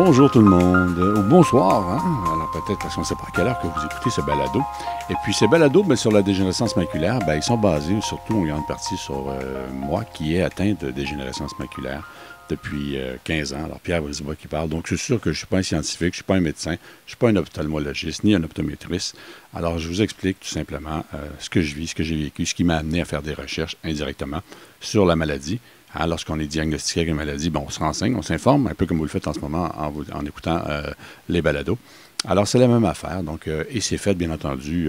Bonjour tout le monde, ou bonsoir, hein? Alors peut-être parce qu'on ne sait pas à quelle heure que vous écoutez ce balado. Et puis ces balados, bien, sur la dégénérescence maculaire, bien, ils sont basés surtout en grande partie sur moi qui est atteint de dégénérescence maculaire depuis 15 ans. Alors Pierre Brisebois qui parle, donc je suis sûr que je ne suis pas un scientifique, je ne suis pas un médecin, je ne suis pas un ophtalmologiste ni un optométriste. Alors je vous explique tout simplement ce que je vis, ce que j'ai vécu, ce qui m'a amené à faire des recherches indirectement sur la maladie. Hein, lorsqu'on est diagnostiqué avec une maladie, bon, on se renseigne, on s'informe, un peu comme vous le faites en ce moment en écoutant les balados. Alors, c'est la même affaire. Donc, et c'est fait, bien entendu,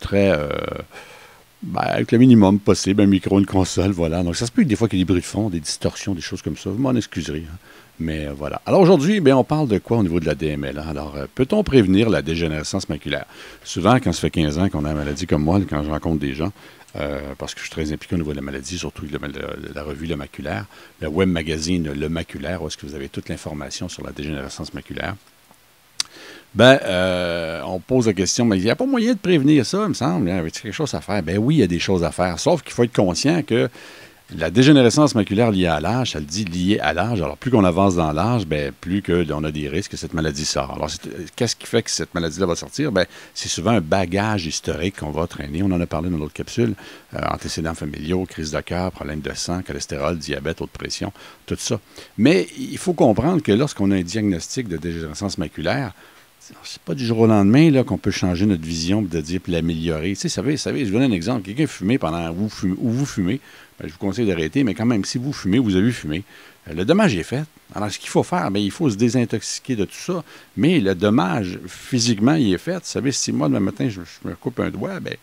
très avec le minimum possible, un micro, une console, voilà. Donc, ça se peut que des fois qu'il y ait des bruits de fond, des distorsions, des choses comme ça. Vous m'en excuserez. Hein. Mais voilà. Alors, aujourd'hui, bien, on parle de quoi au niveau de la DML? Hein? Alors, peut-on prévenir la dégénérescence maculaire? Souvent, quand ça fait 15 ans qu'on a une maladie comme moi, quand je rencontre des gens, parce que je suis très impliqué au niveau de la maladie, surtout la revue Le Maculaire, le web magazine Le Maculaire, où est-ce que vous avez toute l'information sur la dégénérescence maculaire. Ben, on pose la question, mais il n'y a pas moyen de prévenir ça, il me semble. Il y a quelque chose à faire. Ben oui, il y a des choses à faire, sauf qu'il faut être conscient que la dégénérescence maculaire liée à l'âge, ça le dit liée à l'âge. Alors, plus qu'on avance dans l'âge, bien, plus qu'on a des risques que cette maladie sort. Alors, qu'est-ce qui fait que cette maladie-là va sortir? Bien, c'est souvent un bagage historique qu'on va traîner. On en a parlé dans l'autre capsule. Antécédents familiaux, crise de cœur, problème de sang, cholestérol, diabète, haute pression, tout ça. Mais il faut comprendre que lorsqu'on a un diagnostic de dégénérescence maculaire, c'est pas du jour au lendemain là, qu'on peut changer notre vision de dire puis l'améliorer. Tu sais, vous savez, je vous donne un exemple. Quelqu'un fumait pendant vous fumez, bien, je vous conseille d'arrêter, mais quand même, si vous fumez, vous avez fumé. Le dommage est fait. Alors, ce qu'il faut faire, bien, il faut se désintoxiquer de tout ça. Mais le dommage, physiquement, il est fait. Vous savez, si moi, demain matin, je me coupe un doigt, bien,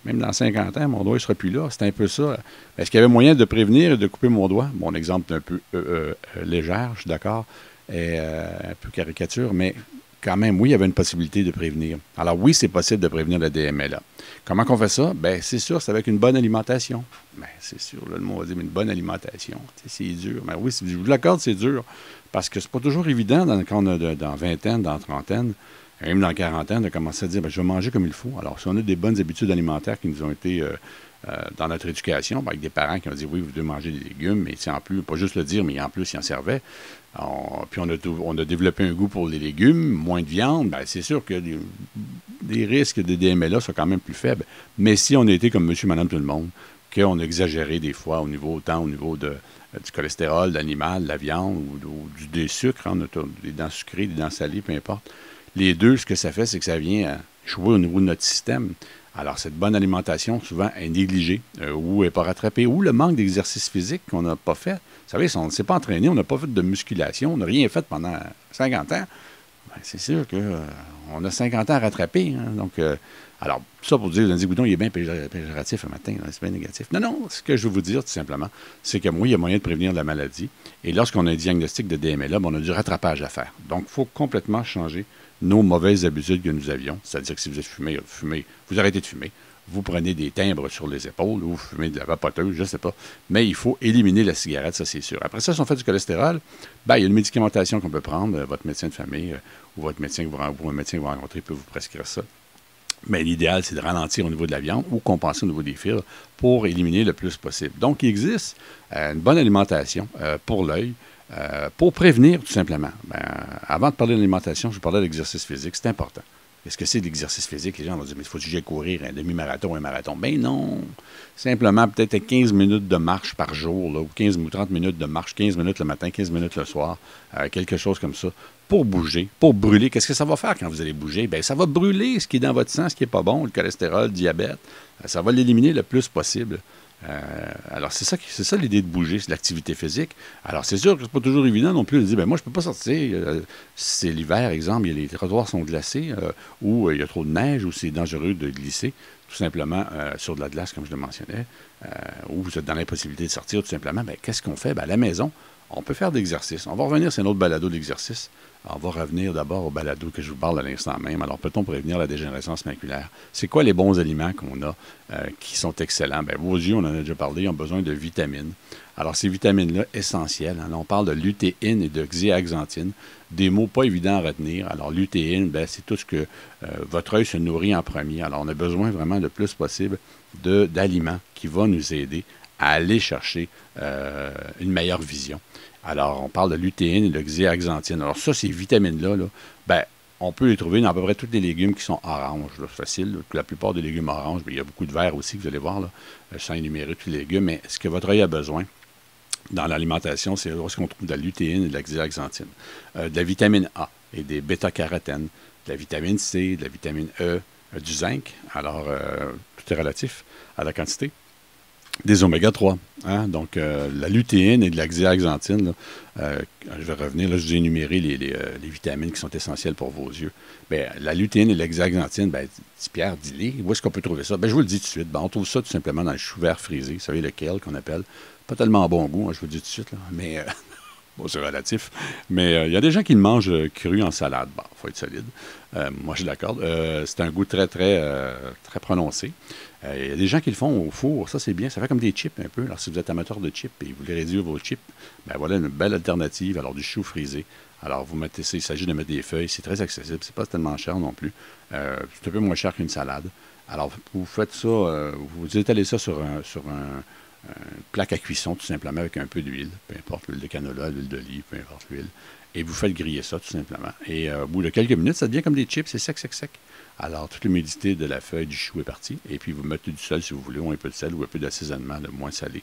même dans 50 ans, mon doigt ne sera plus là. C'est un peu ça. Est-ce qu'il y avait moyen de prévenir et de couper mon doigt? Mon exemple est un peu légère, je suis d'accord, et un peu caricature, mais quand même, oui, il y avait une possibilité de prévenir. Alors oui, c'est possible de prévenir la DMLA. Comment qu'on fait ça? Bien, c'est sûr, c'est avec une bonne alimentation. Bien, c'est sûr, là, le mot va dire, mais une bonne alimentation. C'est dur. Mais oui, je vous l'accorde, c'est dur. Parce que c'est pas toujours évident quand on a dans vingtaine, dans trentaine, même dans quarantaine, de commencer à dire, bien, je vais manger comme il faut. Alors, si on a des bonnes habitudes alimentaires qui nous ont été dans notre éducation, avec des parents qui ont dit, oui, vous devez manger des légumes, mais en plus, pas juste le dire, mais en plus, ils en servaient. Puis on a développé un goût pour les légumes, moins de viande, bien, c'est sûr que les risques de DMLA sont quand même plus faibles. Mais si on a été comme monsieur, madame, tout le monde, qu'on a exagéré des fois autant au niveau du cholestérol, de l'animal, de la viande ou des sucres, hein, on a des dents sucrées, des dents salées, peu importe. Les deux, ce que ça fait, c'est que ça vient jouer au niveau de notre système. Alors, cette bonne alimentation, souvent, est négligée ou n'est pas rattrapée, ou le manque d'exercice physique qu'on n'a pas fait. Vous savez, si on ne s'est pas entraîné, on n'a pas fait de musculation, on n'a rien fait pendant 50 ans, bien, c'est sûr qu'on a 50 ans à rattraper. Hein, donc, alors, ça pour dire, Denis Goudon, il est bien péjoratif un matin, c'est bien négatif. Non, non, ce que je veux vous dire, tout simplement, c'est que moi, il y a moyen de prévenir la maladie. Et lorsqu'on a un diagnostic de DMLA, on a du rattrapage à faire. Donc, il faut complètement changer nos mauvaises habitudes que nous avions. C'est-à-dire que si vous êtes fumé, vous arrêtez de fumer. Vous prenez des timbres sur les épaules ou vous fumez de la vapoteuse, je ne sais pas. Mais il faut éliminer la cigarette, ça c'est sûr. Après ça, si on fait du cholestérol, bien, il y a une médicamentation qu'on peut prendre. Votre médecin de famille ou votre médecin que un médecin que vous rencontrez peut vous prescrire ça. Mais l'idéal, c'est de ralentir au niveau de la viande ou compenser au niveau des fibres pour éliminer le plus possible. Donc, il existe une bonne alimentation pour l'œil, pour prévenir tout simplement. Ben, avant de parler d'alimentation, je vous parlais de l'exercice physique, c'est important. Qu'est-ce que c'est l'exercice physique? Les gens vont dire, mais il faut que j'aille courir un demi-marathon, un marathon. Ben non! Simplement, peut-être 15 minutes de marche par jour, là, ou 15 ou 30 minutes de marche, 15 minutes le matin, 15 minutes le soir, quelque chose comme ça, pour bouger, pour brûler. Qu'est-ce que ça va faire quand vous allez bouger? Bien, ça va brûler ce qui est dans votre sang, ce qui n'est pas bon, le cholestérol, le diabète. Ça va l'éliminer le plus possible. Alors, c'est ça l'idée de bouger, c'est l'activité physique. Alors, c'est sûr que c'est pas toujours évident non plus de dire, ben moi, je peux pas sortir. C'est l'hiver, exemple, les trottoirs sont glacés, ou il y a trop de neige, ou c'est dangereux de glisser, tout simplement sur de la glace, comme je le mentionnais, ou vous êtes dans l'impossibilité de sortir, tout simplement. Ben, qu'est-ce qu'on fait? Ben, à la maison, on peut faire de l'exercice. On va revenir sur un autre balado de l'exercice. On va revenir d'abord au balado que je vous parle à l'instant même. Alors, peut-on prévenir la dégénérescence maculaire? C'est quoi les bons aliments qu'on a qui sont excellents? Bien, vos yeux, on en a déjà parlé, ils ont besoin de vitamines. Alors, ces vitamines-là, essentielles, hein, on parle de lutéine et de zéaxanthine, des mots pas évidents à retenir. Alors, lutéine, bien, c'est tout ce que votre œil se nourrit en premier. Alors, on a besoin vraiment le plus possible d'aliments qui vont nous aider à aller chercher une meilleure vision. Alors, on parle de lutéine et de zéaxanthine. Alors, ça, ces vitamines-là, là, ben, on peut les trouver dans à peu près tous les légumes qui sont oranges. C'est facile. Là. La plupart des légumes oranges, ben, il y a beaucoup de verre aussi, que vous allez voir, là, sans énumérer tous les légumes. Mais ce que votre œil a besoin dans l'alimentation, c'est où est-ce qu'on trouve de la lutéine et de la zéaxanthine. De la vitamine A et des bêta-carotènes, de la vitamine C, de la vitamine E, du zinc. Alors, tout est relatif à la quantité. Des oméga 3. Hein? Donc, la lutéine et de la zéaxanthine, là, je vais revenir, là, je vous ai énuméré les vitamines qui sont essentielles pour vos yeux. Bien, la lutéine et la zéaxanthine, bien, dit Pierre, dis-les, où est-ce qu'on peut trouver ça? Bien, je vous le dis tout de suite. Ben, on trouve ça tout simplement dans le chou vert frisé. Vous savez, le kale qu'on appelle. Pas tellement bon goût, hein, je vous le dis tout de suite, là, mais bon, c'est relatif. Mais il y a des gens qui le mangent cru en salade. Bon, il faut être solide. Moi, je l'accorde. C'est un goût très, très, très prononcé. Il y a des gens qui le font au four. Ça, c'est bien. Ça fait comme des chips un peu. Alors, si vous êtes amateur de chips et vous voulez réduire vos chips, ben voilà une belle alternative. Alors, du chou frisé. Alors, vous mettez ça. Il s'agit de mettre des feuilles. C'est très accessible. C'est pas tellement cher non plus. C'est un peu moins cher qu'une salade. Alors, vous faites ça, vous étalez ça sur une plaque à cuisson, tout simplement, avec un peu d'huile. Peu importe, l'huile de canola, l'huile d'olive, peu importe l'huile. Et vous faites griller ça, tout simplement. Et au bout de quelques minutes, ça devient comme des chips. C'est sec, sec, sec. Alors, toute l'humidité de la feuille du chou est partie. Et puis, vous mettez du sel si vous voulez, ou un peu de sel, ou un peu d'assaisonnement, le moins salé.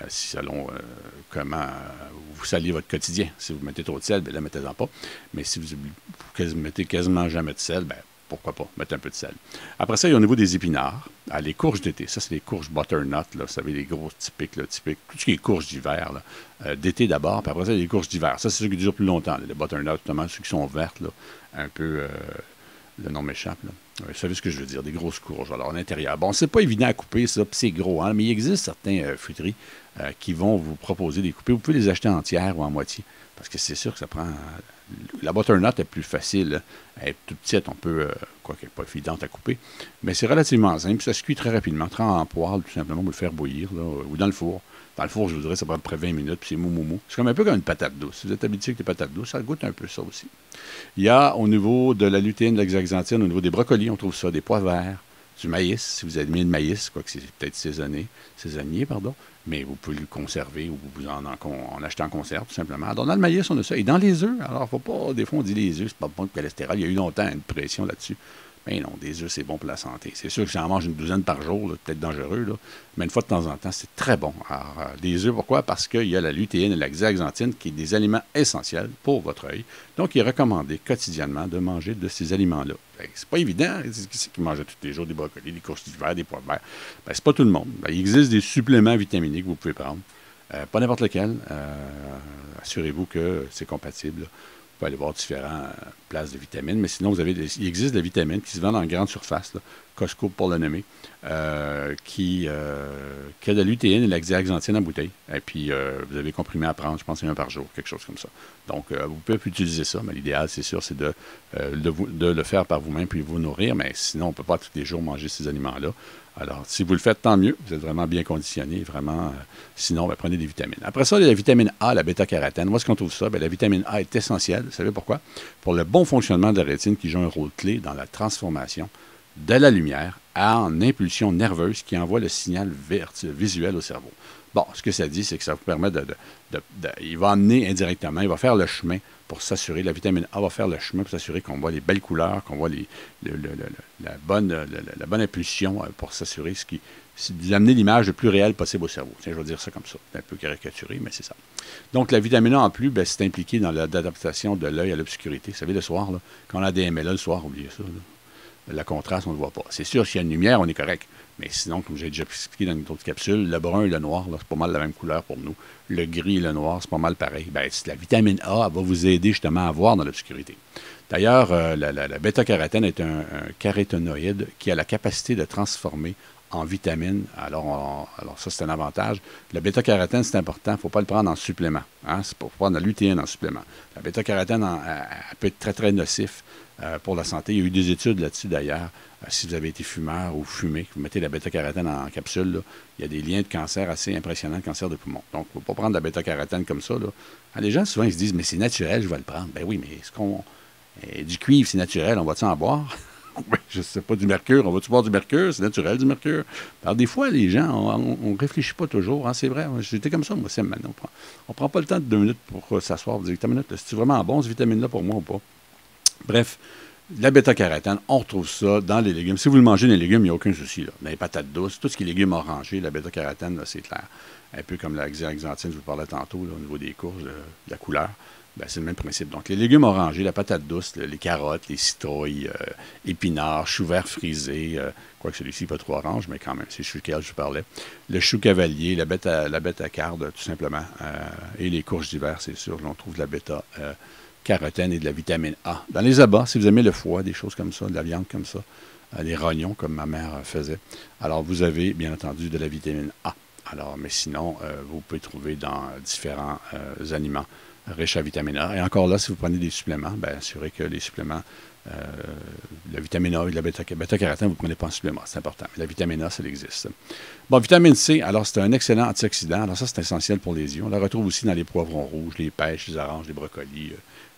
Selon comment vous saliez votre quotidien. Si vous mettez trop de sel, bien là, mettez-en pas. Mais si vous mettez quasiment jamais de sel, bien, pourquoi pas, mettre un peu de sel. Après ça, il y a au niveau des épinards, les courges d'été. Ça, c'est les courges butternut, là, vous savez, les grosses typiques, là, typiques. Tout ce qui est courges d'hiver, d'été d'abord, puis après ça, il y a les courges d'hiver. Ça, c'est ceux qui durent plus longtemps, là, les butternut, notamment ceux qui sont vertes, là, un peu, le nom m'échappe, là. Vous savez ce que je veux dire, des grosses courges. Alors, à l'intérieur. Bon, c'est pas évident à couper, ça, puis c'est gros, hein, mais il existe certains fruiteries qui vont vous proposer des coupées. Vous pouvez les acheter entières ou en moitié, parce que c'est sûr que ça prend... La butternut est plus facile. Hein. Elle est toute petite, on peut, quoi qu'elle n'est pas évidente à couper, mais c'est relativement simple. Ça se cuit très rapidement. Trempe en poêle, tout simplement, vous le faire bouillir, là, ou dans le four. Dans le four, je vous dirais, ça prend à peu près 20 minutes, puis c'est mou, mou, mou. C'est comme un peu comme une patate douce. Si vous êtes habitué avec des patates douces, ça goûte un peu ça aussi. Il y a, au niveau de la lutéine, de la zéaxanthine, au niveau des brocolis, on trouve ça, des pois verts, du maïs, si vous avez mis de maïs, quoi que c'est peut-être saisonnier, pardon, mais vous pouvez le conserver ou vous en acheter en conserve, tout simplement. Alors, dans le maïs, on a ça. Et dans les œufs, alors, faut pas, des fois, on dit les œufs, c'est pas bon pour le cholestérol. Il y a eu longtemps une pression là-dessus. Mais non, des œufs, c'est bon pour la santé. C'est sûr que j'en mange une douzaine par jour, peut-être dangereux, là, mais une fois de temps en temps, c'est très bon. Alors, des œufs, pourquoi? Parce qu'il y a la lutéine et la zéaxanthine, qui sont des aliments essentiels pour votre œil. Donc, il est recommandé quotidiennement de manger de ces aliments-là. C'est pas évident. Qui c'est qui mange tous les jours des brocolis, des courges d'hiver, des pois verts? Ben, c'est pas tout le monde. Ben, il existe des suppléments vitaminés que vous pouvez prendre. Pas n'importe lequel. Assurez-vous que c'est compatible. Vous pouvez aller voir différentes places de vitamines, mais sinon, il existe des vitamines qui se vendent en grande surface, là, Costco pour le nommer, qui a de la lutéine et de la zéaxanthine en bouteille. Et puis, vous avez comprimé à prendre, je pense, un par jour, quelque chose comme ça. Donc, vous pouvez utiliser ça, mais l'idéal, c'est sûr, c'est de le faire par vous-même puis vous nourrir, mais sinon, on ne peut pas tous les jours manger ces aliments-là. Alors, si vous le faites, tant mieux. Vous êtes vraiment bien conditionné, vraiment. Sinon, ben, prenez des vitamines. Après ça, il y a la vitamine A, la bêta-carotène. Où est-ce qu'on trouve ça? Bien, la vitamine A est essentielle. Vous savez pourquoi? Pour le bon fonctionnement de la rétine qui joue un rôle clé dans la transformation de la lumière en impulsion nerveuse qui envoie le signal visuel au cerveau. Bon, ce que ça dit, c'est que ça vous permet il va amener indirectement, il va faire le chemin pour s'assurer, la vitamine A va faire le chemin pour s'assurer qu'on voit les belles couleurs, qu'on voit la bonne impulsion pour s'assurer d'amener l'image le plus réelle possible au cerveau. Tiens, je vais dire ça comme ça. C'est un peu caricaturé, mais c'est ça. Donc, la vitamine A en plus, ben, c'est impliqué dans l'adaptation de l'œil à l'obscurité. Vous savez, le soir, là, quand on a des MLA le soir, oubliez ça. Là. La contraste, on ne le voit pas. C'est sûr, s'il y a une lumière, on est correct. Mais sinon, comme j'ai déjà expliqué dans une autre capsule, le brun et le noir, c'est pas mal la même couleur pour nous. Le gris et le noir, c'est pas mal pareil. Ben, la vitamine A va vous aider justement à voir dans l'obscurité. D'ailleurs, la bêta-carotène est un caroténoïde qui a la capacité de transformer en vitamine. Alors ça, c'est un avantage. Le bêta-carotène, c'est important. Il ne faut pas le prendre en supplément. Hein? C'est pour prendre la lutéine en supplément. La bêta-carotène elle peut être très, très nocif pour la santé. Il y a eu des études là-dessus, d'ailleurs. Si vous avez été fumeur ou fumé, que vous mettez la bêta-carotène en capsule, là, il y a des liens de cancer assez impressionnants, de cancer de poumon. Donc, il ne faut pas prendre la bêta-carotène comme ça. Là. Alors, les gens, souvent, ils se disent, mais c'est naturel, je vais le prendre. Ben oui, mais du cuivre, c'est naturel, on va-tu en boire? je ne sais pas, du mercure. On va-tu boire du mercure? C'est naturel, du mercure. Alors, des fois, les gens, on ne réfléchit pas toujours. Hein, c'est vrai. J'étais comme ça, moi, c'est maintenant. On prend pas le temps de 2 minutes pour s'asseoir et dire, ta minute, c'est vraiment bon, cette vitamine-là, pour moi ou pas? Bref, la bêta-carotène, on retrouve ça dans les légumes. Si vous le mangez dans les légumes, il n'y a aucun souci. Là. Dans les patates douces, tout ce qui est légumes orangés, la bêta-carotène, là, c'est clair. Un peu comme la xanthine, je vous parlais tantôt, là, au niveau des courges, de la couleur. Ben, c'est le même principe. Donc, les légumes orangés, la patate douce, les carottes, les citrouilles, épinards, choux verts frisés, quoique celui-ci n'est pas trop orange, mais quand même, c'est le chou que je vous parlais. Le chou cavalier, la bêta-carde, tout simplement. Et les courges d'hiver, c'est sûr, on trouve de la bêta-carotène et de la vitamine A. Dans les abats, si vous aimez le foie, des choses comme ça, de la viande comme ça, les rognons, comme ma mère faisait, alors vous avez, bien entendu, de la vitamine A. Alors, mais sinon, vous pouvez trouver dans différents aliments riches à vitamine A. Et encore là, si vous prenez des suppléments, bien, assurez que les suppléments, la vitamine A et la bêta-carotène, vous ne prenez pas en supplément, c'est important. Mais la vitamine A, ça existe. Bon, vitamine C, alors c'est un excellent antioxydant. Alors ça, c'est essentiel pour les yeux. On la retrouve aussi dans les poivrons rouges, les pêches, les oranges, les brocolis,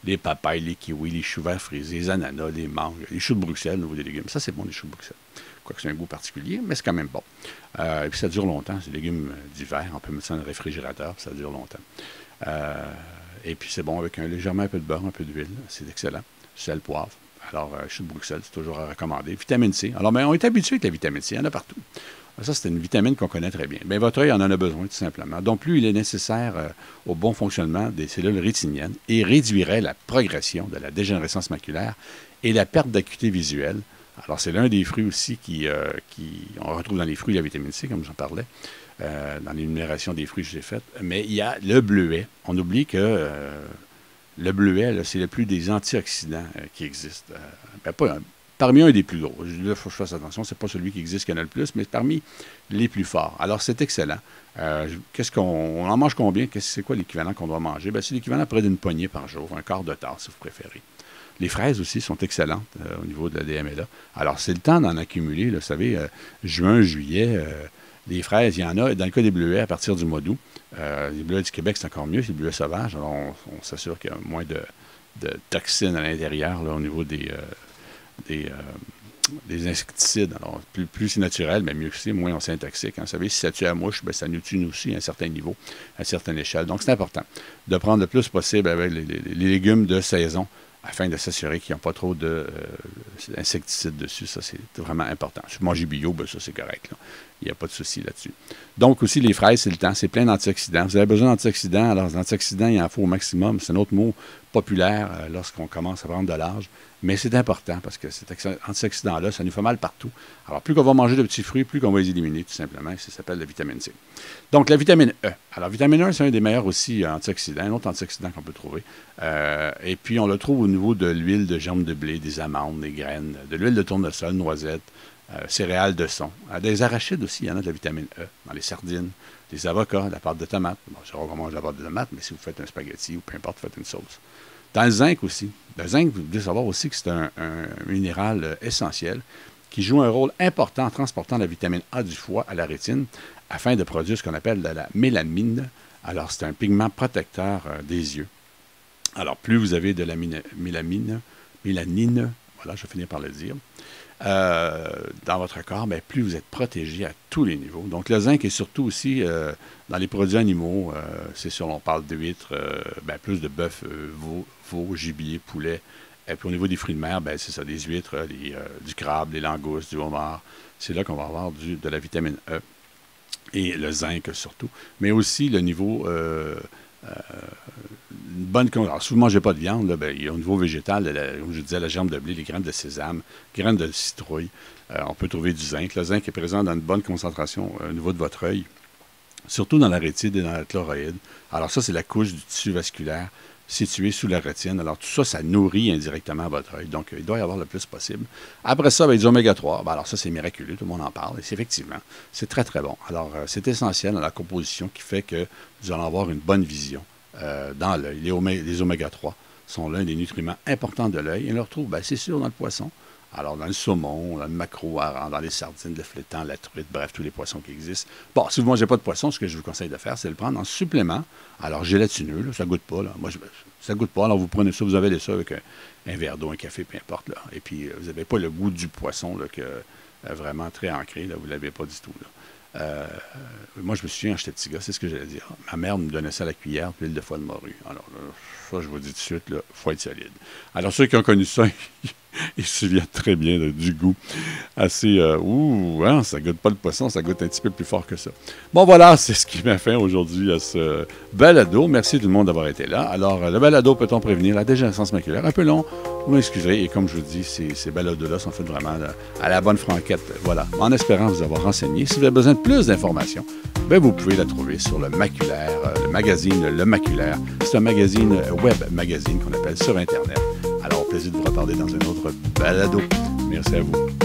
les papayes, les kiwis, les choux verts frisés, les ananas, les mangues, les choux de Bruxelles, au niveau des légumes. Ça, c'est bon, les choux de Bruxelles. Quoique c'est un goût particulier, mais c'est quand même bon. Et puis ça dure longtemps. C'est des légumes d'hiver. On peut mettre ça dans le réfrigérateur, puis ça dure longtemps. Et puis c'est bon avec légèrement un peu de beurre, un peu d'huile. C'est excellent. Sel, poivre. Alors, choux de Bruxelles, c'est toujours à recommander. Vitamine C. Alors, on est habitué avec la vitamine C. Il y en a partout. Ça, c'est une vitamine qu'on connaît très bien. Bien, votre œil en a besoin, tout simplement. Donc, plus il est nécessaire au bon fonctionnement des cellules rétiniennes et réduirait la progression de la dégénérescence maculaire et la perte d'acuité visuelle. Alors, c'est l'un des fruits aussi on retrouve dans les fruits la vitamine C, comme j'en parlais, dans l'énumération des fruits que j'ai faites. Mais il y a le bleuet. On oublie que le bleuet, là, c'est le plus des antioxydants qui existent. Parmi un des plus gros. Là, il faut que je fasse attention, c'est pas celui qui existe qu'il y en a le plus, mais parmi les plus forts. Alors, c'est excellent. On en mange combien? C'est quoi l'équivalent qu'on doit manger? Bien, c'est l'équivalent à près d'une poignée par jour, un quart de tasse, si vous préférez. Les fraises aussi sont excellentes au niveau de la DMLA. Alors, c'est le temps d'en accumuler. Là, vous savez, juin, juillet, les fraises, il y en a. Dans le cas des bleuets, à partir du mois d'août, les bleuets du Québec, c'est encore mieux. C'est les bleuets sauvages. Alors, on s'assure qu'il y a moins de toxines à l'intérieur là, au niveau des insecticides. Alors, plus c'est naturel, mais mieux que c'est, moins on s'intoxique. Vous savez, si ça tue la mouche, bien, ça nous tue nous aussi à un certain niveau, à une certaine échelle. Donc, c'est important de prendre le plus possible avec les légumes de saison afin de s'assurer qu'ils n'ont pas trop d'insecticides dessus. Ça, c'est vraiment important. Si vous mangez bio, bien, ça, c'est correct. Là. Il n'y a pas de souci là-dessus. Donc, aussi, les fraises, c'est le temps. C'est plein d'antioxydants. Vous avez besoin d'antioxydants. Alors, les antioxydants, il en faut au maximum. C'est un autre mot populaire lorsqu'on commence à prendre de l'âge. Mais c'est important parce que cet antioxydant-là, ça nous fait mal partout. Alors, plus qu'on va manger de petits fruits, plus qu'on va les éliminer, tout simplement. Ça s'appelle la vitamine C. Donc, la vitamine E. Alors, vitamine E, c'est un des meilleurs aussi antioxydants, un autre antioxydant qu'on peut trouver. Et puis, on le trouve au niveau de l'huile de germe de blé, des amandes, des graines, de l'huile de tournesol, noisettes, céréales de son. Des arachides aussi, il y en a de la vitamine E. Dans les sardines, des avocats, la pâte de tomate. Bon, c'est rare qu'on mange la pâte de tomate, mais si vous faites un spaghetti ou peu importe, vous faites une sauce. Dans le zinc aussi. Le zinc, vous devez savoir aussi que c'est un minéral essentiel qui joue un rôle important en transportant la vitamine A du foie à la rétine afin de produire ce qu'on appelle de la mélamine. Alors, c'est un pigment protecteur des yeux. Alors, plus vous avez de la mélanine, voilà, je vais finir par le dire, dans votre corps, bien, plus vous êtes protégé à tous les niveaux. Donc, le zinc est surtout aussi dans les produits animaux. C'est sûr, on parle d'huîtres, plus de bœuf, veau, gibier, poulet. Et puis, au niveau des fruits de mer, c'est ça, des huîtres, du crabe, des langoustes, du homard. C'est là qu'on va avoir de la vitamine E et le zinc surtout. Mais aussi le niveau... une bonne. Alors, si vous ne mangez pas de viande, là, il y a au niveau végétal, comme je disais, la germe de blé, les graines de sésame, graines de citrouille. On peut trouver du zinc. Le zinc est présent dans une bonne concentration au niveau de votre œil, surtout dans la rétine et dans la choroïde. Alors, ça, c'est la couche du tissu vasculaire située sous la rétine. Alors, tout ça, ça nourrit indirectement votre œil. Donc, il doit y avoir le plus possible. Après ça, les oméga 3. Alors, ça, c'est miraculeux. Tout le monde en parle. Et effectivement, c'est très, très bon. Alors, c'est essentiel dans la composition qui fait que vous allez avoir une bonne vision dans l'œil. Les oméga 3 sont l'un des nutriments importants de l'œil. Et on le retrouve, c'est sûr, dans le poisson. Alors, dans le saumon, dans le maquereau, dans les sardines, le flétan, la truite, bref, tous les poissons qui existent. Bon, si vous ne mangez pas de poisson, ce que je vous conseille de faire, c'est de le prendre en supplément. Alors, gélatineux, là, ça ne goûte pas. Là. Moi, ça ne goûte pas. Alors, vous prenez ça, vous avalez ça avec un verre d'eau, un café, peu importe. Là. Et puis, vous n'avez pas le goût du poisson, là, que, vraiment très ancré. Là, vous ne l'avez pas du tout. Là. Moi, je me souviens, quand j'étais petit gars, c'est ce que j'allais dire. Ma mère me donnait ça à la cuillère, puis l'huile de foie de morue. Alors, là, ça, je vous dis tout de suite, il faut être solide. Alors, ceux qui ont connu ça, ils se souviennent très bien du goût. Assez, hein, ça goûte pas le poisson, ça goûte un petit peu plus fort que ça. Bon, voilà, c'est ce qui m'a fait aujourd'hui à ce balado. Merci tout le monde d'avoir été là. Alors, le balado, peut-on prévenir la dégénérescence maculaire? Un peu long, vous m'excuserez. Et comme je vous dis, ces balados-là sont faits vraiment à la bonne franquette. Voilà, en espérant vous avoir renseigné. Si vous avez besoin de plus d'informations, ben, vous pouvez la trouver sur le Maculaire, le magazine Le Maculaire. C'est un magazine, web magazine qu'on appelle sur Internet. Alors, au plaisir de vous reparler dans un autre balado. Merci à vous.